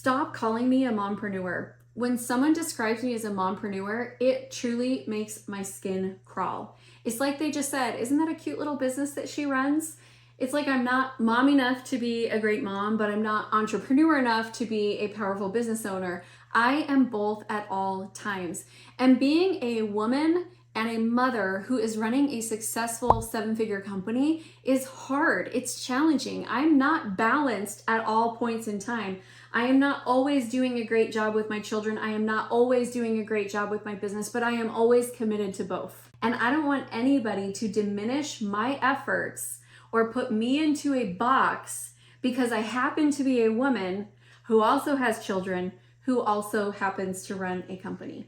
Stop calling me a mompreneur. When someone describes me as a mompreneur, it truly makes my skin crawl. It's like they just said, isn't that a cute little business that she runs? It's like I'm not mom enough to be a great mom, but I'm not entrepreneur enough to be a powerful business owner. I am both at all times. And being a woman and a mother who is running a successful 7-figure company is hard. It's challenging. I'm not balanced at all points in time. I am not always doing a great job with my children. I am not always doing a great job with my business, but I am always committed to both. And I don't want anybody to diminish my efforts or put me into a box because I happen to be a woman who also has children, who also happens to run a company.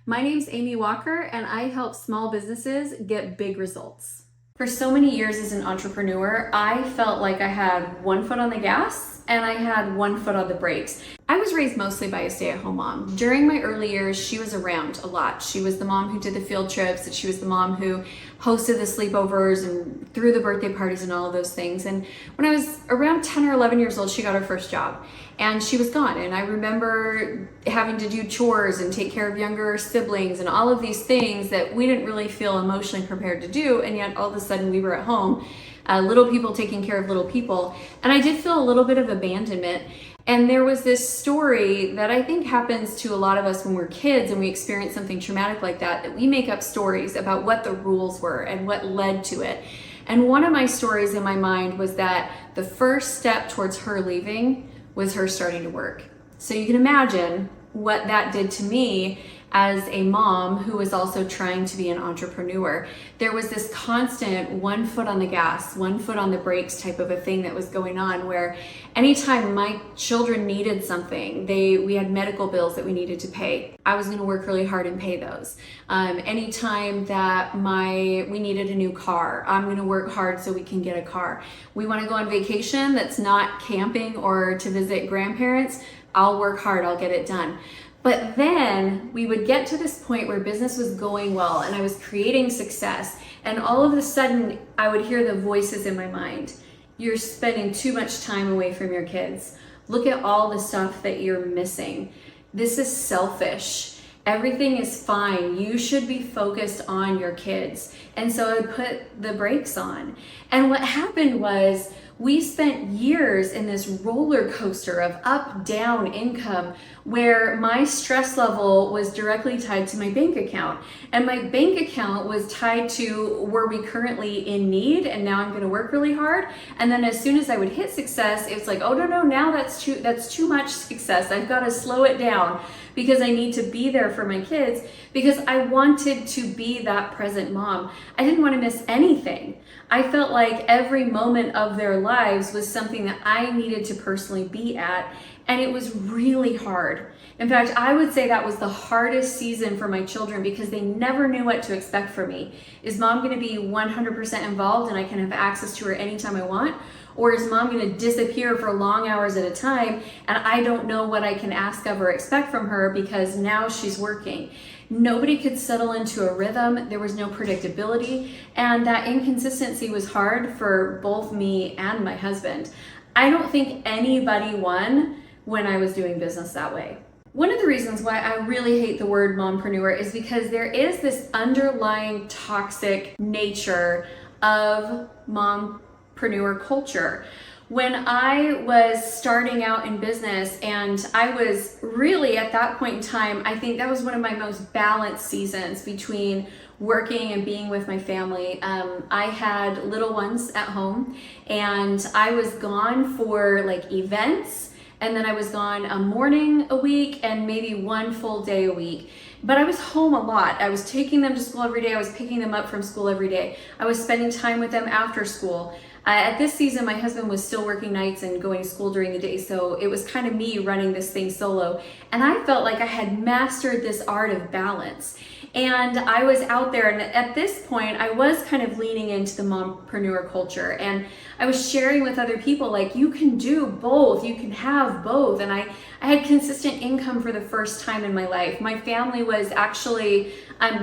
My name's Amy Walker, and I help small businesses get big results. For so many years as an entrepreneur, I felt like I had one foot on the gas and I had one foot on the brakes. I was raised mostly by a stay-at-home mom. During my early years, she was around a lot. She was the mom who did the field trips, and she was the mom who hosted the sleepovers and threw the birthday parties and all of those things. And when I was around 10 or 11 years old, she got her first job and she was gone. And I remember having to do chores and take care of younger siblings and all of these things that we didn't really feel emotionally prepared to do. And yet all of a sudden we were at home, little people taking care of little people. And I did feel a little bit of abandonment. And there was this story that I think happens to a lot of us when we're kids and we experience something traumatic like that we make up stories about what the rules were and what led to it. And one of my stories in my mind was that the first step towards her leaving was her starting to work. So you can imagine what that did to me as a mom who was also trying to be an entrepreneur. There was this constant one foot on the gas, one foot on the brakes type of a thing that was going on, where anytime my children needed something, we had medical bills that we needed to pay, I was gonna work really hard and pay those. Anytime that we needed a new car, I'm gonna work hard so we can get a car. We wanna go on vacation that's not camping or to visit grandparents, I'll work hard, I'll get it done. But then we would get to this point where business was going well and I was creating success, and all of a sudden I would hear the voices in my mind. You're spending too much time away from your kids. Look at all the stuff that you're missing. This is selfish. Everything is fine. You should be focused on your kids. And so I would put the brakes on. And what happened was we spent years in this roller coaster of up, down income where my stress level was directly tied to my bank account. And my bank account was tied to, were we currently in need and now I'm gonna work really hard? And then as soon as I would hit success, it's like, oh no, now that's too much success. I've gotta slow it down because I need to be there for my kids, because I wanted to be that present mom. I didn't want to miss anything. I felt like every moment of their lives was something that I needed to personally be at, and it was really hard. In fact, I would say that was the hardest season for my children because they never knew what to expect from me. Is mom going to be 100% involved and I can have access to her anytime I want? Or is mom going to disappear for long hours at a time and I don't know what I can ask of or expect from her because now she's working? Nobody could settle into a rhythm. There was no predictability, and that inconsistency was hard for both me and my husband. I don't think anybody won when I was doing business that way. One of the reasons why I really hate the word mompreneur is because there is this underlying toxic nature of mompreneur culture. When I was starting out in business, and I was really at that point in time, I think that was one of my most balanced seasons between working and being with my family. I had little ones at home and I was gone for like events, and then I was gone a morning a week and maybe one full day a week. But I was home a lot. I was taking them to school every day. I was picking them up from school every day. I was spending time with them after school. At this season, my husband was still working nights and going to school during the day, so it was kind of me running this thing solo. And I felt like I had mastered this art of balance. And I was out there, and at this point, I was kind of leaning into the mompreneur culture. And I was sharing with other people, like, you can do both, you can have both. And I had consistent income for the first time in my life. My family was actually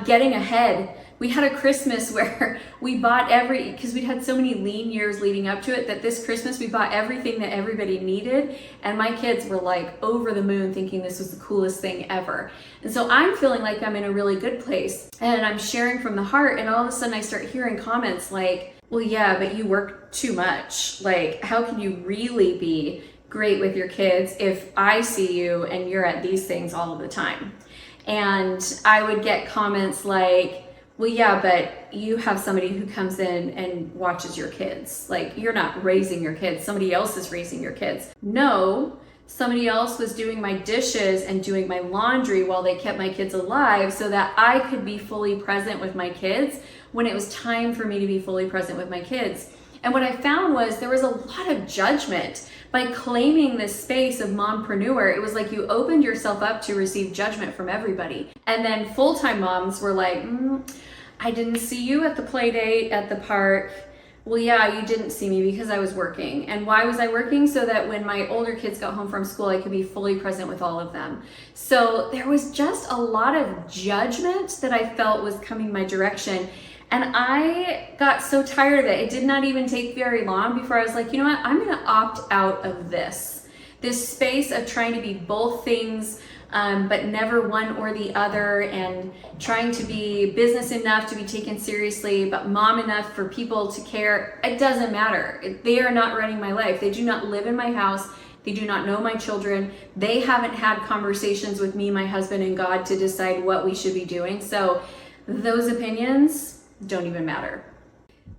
getting ahead We had a Christmas where we bought because we'd had so many lean years leading up to it, that this Christmas we bought everything that everybody needed. And my kids were like over the moon thinking this was the coolest thing ever. And so I'm feeling like I'm in a really good place and I'm sharing from the heart. And all of a sudden I start hearing comments like, well, yeah, but you work too much. Like, how can you really be great with your kids if I see you and you're at these things all of the time? And I would get comments like, well, yeah, but you have somebody who comes in and watches your kids. Like, you're not raising your kids. Somebody else is raising your kids. No, somebody else was doing my dishes and doing my laundry while they kept my kids alive so that I could be fully present with my kids when it was time for me to be fully present with my kids. And what I found was there was a lot of judgment by claiming this space of mompreneur. It was like you opened yourself up to receive judgment from everybody. And then full-time moms were like, I didn't see you at the play date at the park. Well, yeah, you didn't see me because I was working. And why was I working? So that when my older kids got home from school, I could be fully present with all of them. So there was just a lot of judgment that I felt was coming my direction. And I got so tired of it. It did not even take very long before I was like, you know what? I'm going to opt out of this space of trying to be both things, but never one or the other, and trying to be business enough to be taken seriously, but mom enough for people to care. It doesn't matter. They are not running my life. They do not live in my house. They do not know my children. They haven't had conversations with me, my husband, and God to decide what we should be doing. So those opinions don't even matter.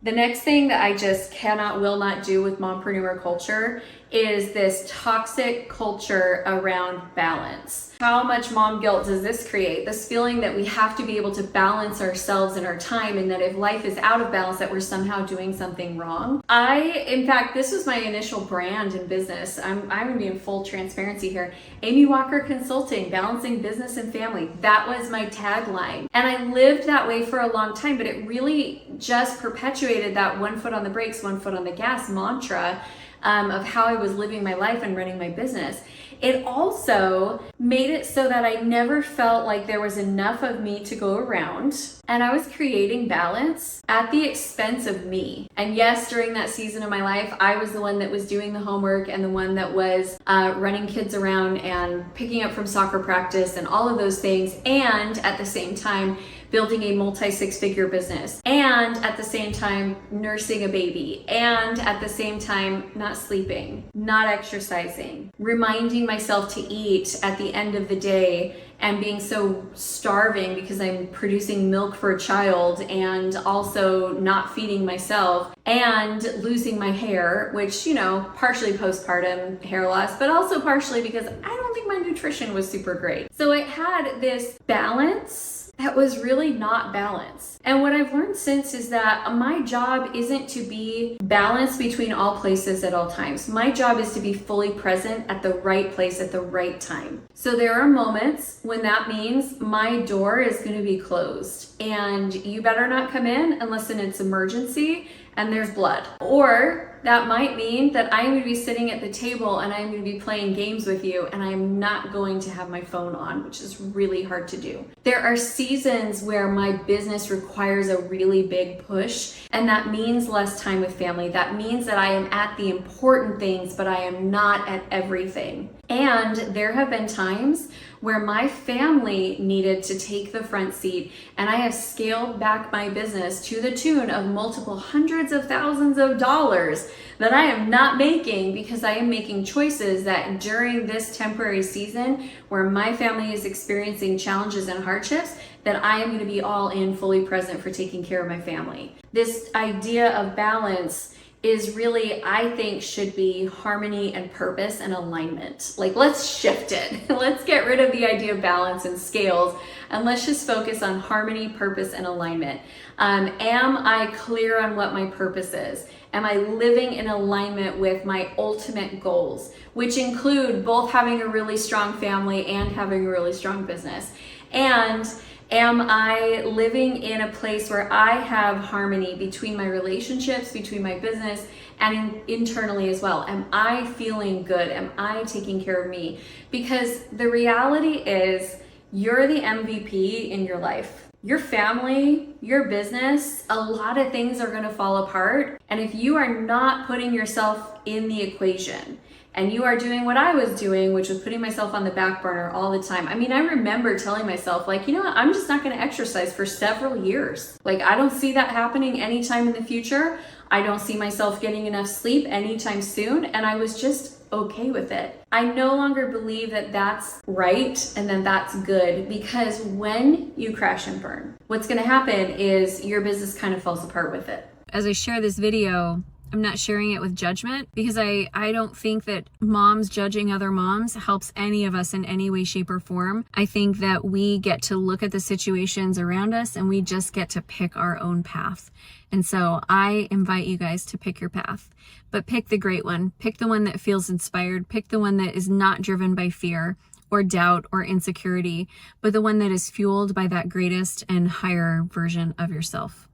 The next thing that I just will not do with mompreneur culture is this toxic culture around balance. How much mom guilt does this create? This feeling that we have to be able to balance ourselves and our time, and that if life is out of balance, that we're somehow doing something wrong. In fact, this was my initial brand in business. I'm gonna be in full transparency here. Amy Walker Consulting, balancing business and family. That was my tagline. And I lived that way for a long time, but it really just perpetuated that one foot on the brakes, one foot on the gas mantra of how I was living my life and running my business. It also made it so that I never felt like there was enough of me to go around, and I was creating balance at the expense of me. And yes, during that season of my life, I was the one that was doing the homework and the one that was running kids around and picking up from soccer practice and all of those things, and at the same time building a multi-six-figure business, and at the same time nursing a baby, and at the same time not sleeping, not exercising, reminding myself to eat at the end of the day, and being so starving because I'm producing milk for a child and also not feeding myself, and losing my hair, which, you know, partially postpartum hair loss, but also partially because I don't think my nutrition was super great. So it had this balance that was really not balanced. And what I've learned since is that my job isn't to be balanced between all places at all times. My job is to be fully present at the right place at the right time. So there are moments when that means my door is going to be closed and you better not come in unless it's emergency and there's blood. Or that might mean that I'm going to be sitting at the table and I'm going to be playing games with you, and I'm not going to have my phone on, which is really hard to do. There are seasons where my business requires a really big push, and that means less time with family. That means that I am at the important things, but I am not at everything. And there have been times where my family needed to take the front seat, and I have scaled back my business to the tune of multiple hundreds of thousands of dollars that I am not making because I am making choices that during this temporary season where my family is experiencing challenges and hardships, that I am going to be all in, fully present for taking care of my family. This idea of balance is really, I think, should be harmony and purpose and alignment. Like, let's shift it. Let's get rid of the idea of balance and scales, and let's just focus on harmony, purpose, and alignment. Am I clear on what my purpose is? Am I living in alignment with my ultimate goals, which include both having a really strong family and having a really strong business? And am I living in a place where I have harmony between my relationships, between my business, and internally as well? Am I feeling good? Am I taking care of me? Because the reality is, you're the MVP in your life. your family, your business, a lot of things are going to fall apart. And if you are not putting yourself in the equation and you are doing what I was doing, which was putting myself on the back burner all the time. I mean, I remember telling myself, like, you know what, I'm just not going to exercise for several years. Like, I don't see that happening anytime in the future. I don't see myself getting enough sleep anytime soon. And I was just okay with it. I no longer believe that that's right and that that's good, because when you crash and burn, what's going to happen is your business kind of falls apart with it. As I share this video, I'm not sharing it with judgment, because I don't think that moms judging other moms helps any of us in any way, shape, or form. I think that we get to look at the situations around us and we just get to pick our own path. And so I invite you guys to pick your path, but pick the great one. Pick the one that feels inspired. Pick the one that is not driven by fear or doubt or insecurity, but the one that is fueled by that greatest and higher version of yourself.